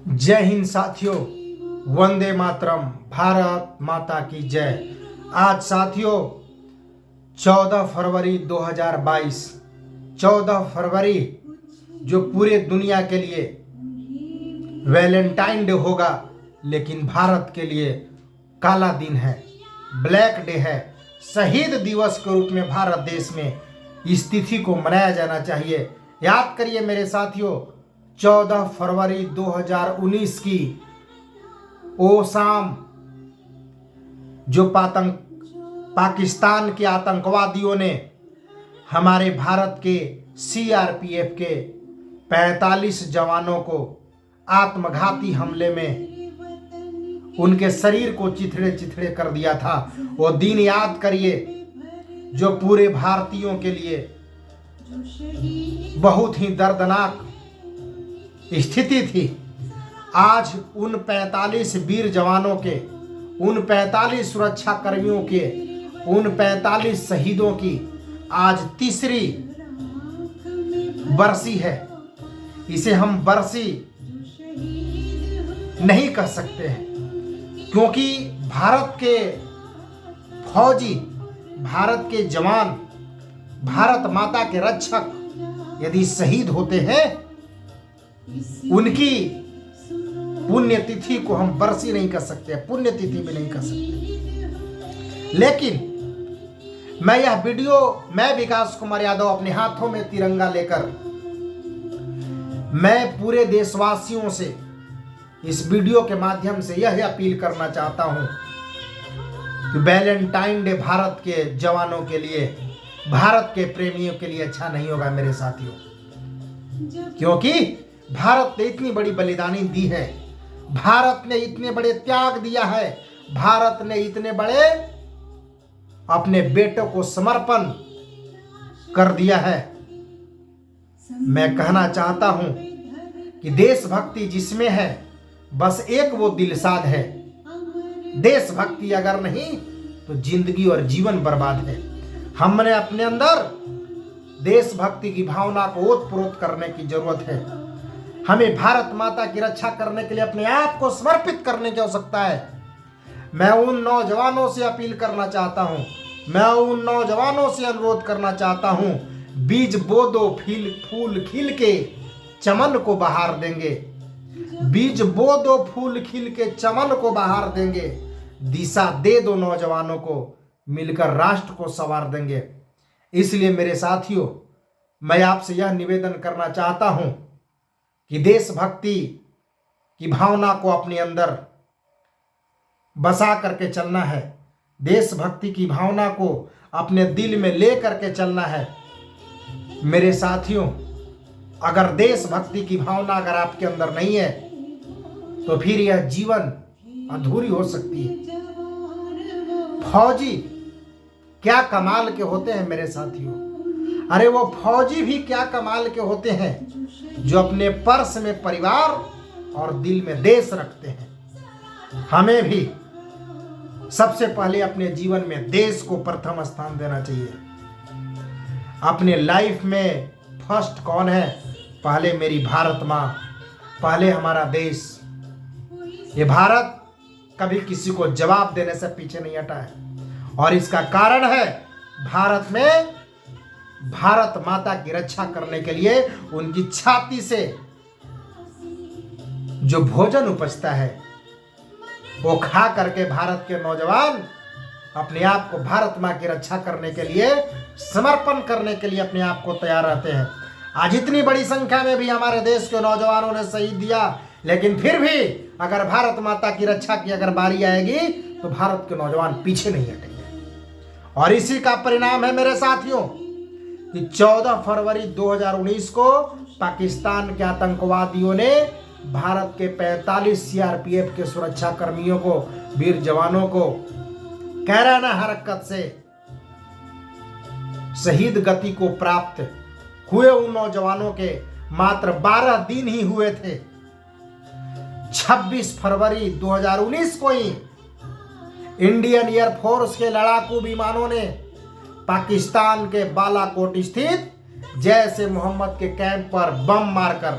जय हिंद साथियों, वंदे मातरम, भारत माता की जय। आज साथियों 14 फरवरी 2022, 14 फरवरी जो पूरे दुनिया के लिए वैलेंटाइन डे होगा, लेकिन भारत के लिए काला दिन है, ब्लैक डे है। शहीद दिवस के रूप में भारत देश में इस तिथि को मनाया जाना चाहिए। याद करिए मेरे साथियों, 14 फरवरी 2019 की वो शाम जो पाकिस्तान के आतंकवादियों ने हमारे भारत के सीआरपीएफ के 45 जवानों को आत्मघाती हमले में उनके शरीर को चिथड़े चिथड़े कर दिया था, वो दिन याद करिए जो पूरे भारतीयों के लिए बहुत ही दर्दनाक स्थिति थी। आज उन 45 वीर जवानों के, उन 45 सुरक्षा कर्मियों के, उन 45 शहीदों की आज तीसरी बरसी है। इसे हम बरसी नहीं कह सकते हैं, क्योंकि भारत के फौजी, भारत के जवान, भारत माता के रक्षक यदि शहीद होते हैं, उनकी पुण्यतिथि को हम बरसी नहीं कर सकते, पुण्यतिथि भी नहीं कर सकते। लेकिन मैं विकास कुमार यादव अपने हाथों में तिरंगा लेकर मैं पूरे देशवासियों से इस वीडियो के माध्यम से यह अपील करना चाहता हूं कि वैलेंटाइन डे भारत के जवानों के लिए, भारत के प्रेमियों के लिए अच्छा नहीं होगा मेरे साथियों, क्योंकि भारत ने इतनी बड़ी बलिदानी दी है, भारत ने इतने बड़े त्याग दिया है, भारत ने इतने बड़े अपने बेटों को समर्पण कर दिया है। मैं कहना चाहता हूं कि देशभक्ति जिसमें है, बस एक वो दिलसाद है। देशभक्ति अगर नहीं तो जिंदगी और जीवन बर्बाद है। हमने अपने अंदर देशभक्ति की भावना को ओतप्रोत करने की जरूरत है। हमें भारत माता की रक्षा करने के लिए अपने आप को समर्पित करने की आवश्यकता है। मैं उन नौजवानों से अपील करना चाहता हूं, मैं उन नौजवानों से अनुरोध करना चाहता हूं, बीज बो दो, फूल खिल के चमन को बहार देंगे। बीज बो दो, फूल खिल के चमन को बहार देंगे। दिशा दे दो नौजवानों को, मिलकर राष्ट्र को संवार देंगे। इसलिए मेरे साथियों, मैं आपसे यह निवेदन करना चाहता हूं कि देशभक्ति की भावना को अपने अंदर बसा करके चलना है, देशभक्ति की भावना को अपने दिल में ले करके चलना है। मेरे साथियों, अगर देशभक्ति की भावना अगर आपके अंदर नहीं है तो फिर यह जीवन अधूरी हो सकती है। फौजी क्या कमाल के होते हैं मेरे साथियों, अरे वो फौजी भी क्या कमाल के होते हैं जो अपने पर्स में परिवार और दिल में देश रखते हैं। हमें भी सबसे पहले अपने जीवन में देश को प्रथम स्थान देना चाहिए। अपने लाइफ में फर्स्ट कौन है? पहले मेरी भारत माँ, पहले हमारा देश। ये भारत कभी किसी को जवाब देने से पीछे नहीं हटा है, और इसका कारण है भारत में भारत माता की रक्षा करने के लिए उनकी छाती से जो भोजन उपजता है वो खा करके भारत के नौजवान अपने आप को भारत माँ की रक्षा करने के लिए, समर्पण करने के लिए अपने आप को तैयार रहते हैं। आज इतनी बड़ी संख्या में भी हमारे देश के नौजवानों ने शहीद दिया, लेकिन फिर भी अगर भारत माता की रक्षा की अगर बारी आएगी तो भारत के नौजवान पीछे नहीं हटेंगे। और इसी का परिणाम है मेरे साथियों कि 14 फरवरी 2019 को पाकिस्तान के आतंकवादियों ने भारत के 45 सीआरपीएफ के सुरक्षा कर्मियों को, वीर जवानों को कैराना हरकत से शहीद गति को प्राप्त हुए उन नौजवानों के मात्र 12 दिन ही हुए थे। 26 फरवरी 2019 को ही इंडियन एयरफोर्स के लड़ाकू विमानों ने पाकिस्तान के बालाकोट स्थित जैश ए मोहम्मद के कैंप पर बम मारकर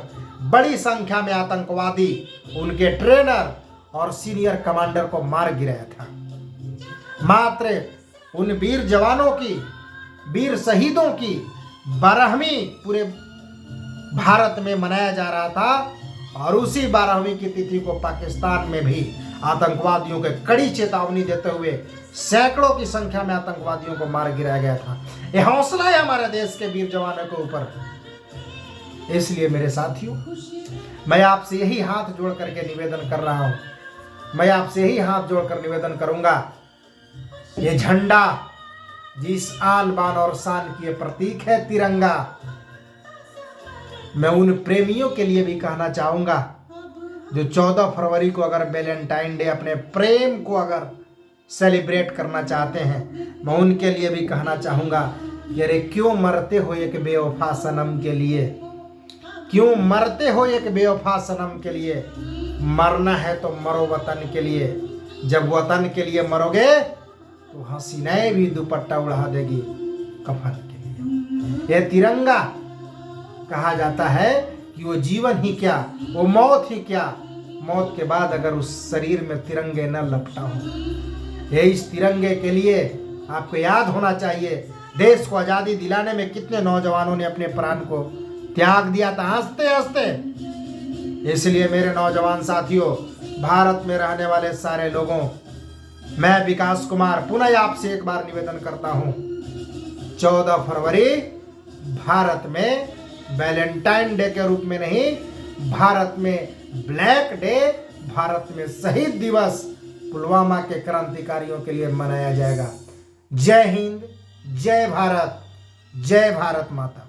बड़ी संख्या में आतंकवादी, उनके ट्रेनर और सीनियर कमांडर को मार गिराया था। मात्र उन वीर जवानों की, वीर शहीदों की 12वीं पूरे भारत में मनाया जा रहा था और उसी 12वीं की तिथि को पाकिस्तान में भी आतंकवादियों के कड़ी चेतावनी देते हुए सैकड़ों की संख्या में आतंकवादियों को मार गिराया गया था। यह हौसला है हमारे देश के वीर जवानों के ऊपर। इसलिए मेरे साथियों, मैं आपसे यही हाथ जोड़ करके निवेदन कर रहा हूं, मैं आपसे यही हाथ जोड़कर निवेदन करूंगा, ये झंडा जिस आन बान और शान की प्रतीक है तिरंगा, मैं उन प्रेमियों के लिए भी कहना चाहूंगा जो 14 फरवरी को अगर वैलेंटाइन डे, अपने प्रेम को अगर सेलिब्रेट करना चाहते हैं, मैं उनके लिए भी कहना चाहूंगा कि अरे क्यों मरते हो एक बेवफा सनम के लिए, क्यों मरते हो एक बेवफा सनम के लिए। मरना है तो मरो वतन के लिए, जब वतन के लिए मरोगे तो हसीनाएं भी दुपट्टा उड़ा देगी कफन के लिए। यह तिरंगा कहा जाता है कि वो जीवन ही क्या, वो मौत ही क्या, मौत के बाद अगर उस शरीर में तिरंगे न लपटा हो। ये इस तिरंगे के लिए आपको याद होना चाहिए, देश को आज़ादी दिलाने में कितने नौजवानों ने अपने प्राण को त्याग दिया था हंसते हंसते। इसलिए मेरे नौजवान साथियों, भारत में रहने वाले सारे लोगों, मैं विकास कुमार पुनः आपसे एक बार निवेदन करता हूं, 14 फरवरी भारत में वैलेंटाइन डे के रूप में नहीं, भारत में ब्लैक डे, भारत में शहीद दिवस पुलवामा के क्रांतिकारियों के लिए मनाया जाएगा। जय हिंद, जय भारत, जय भारत माता।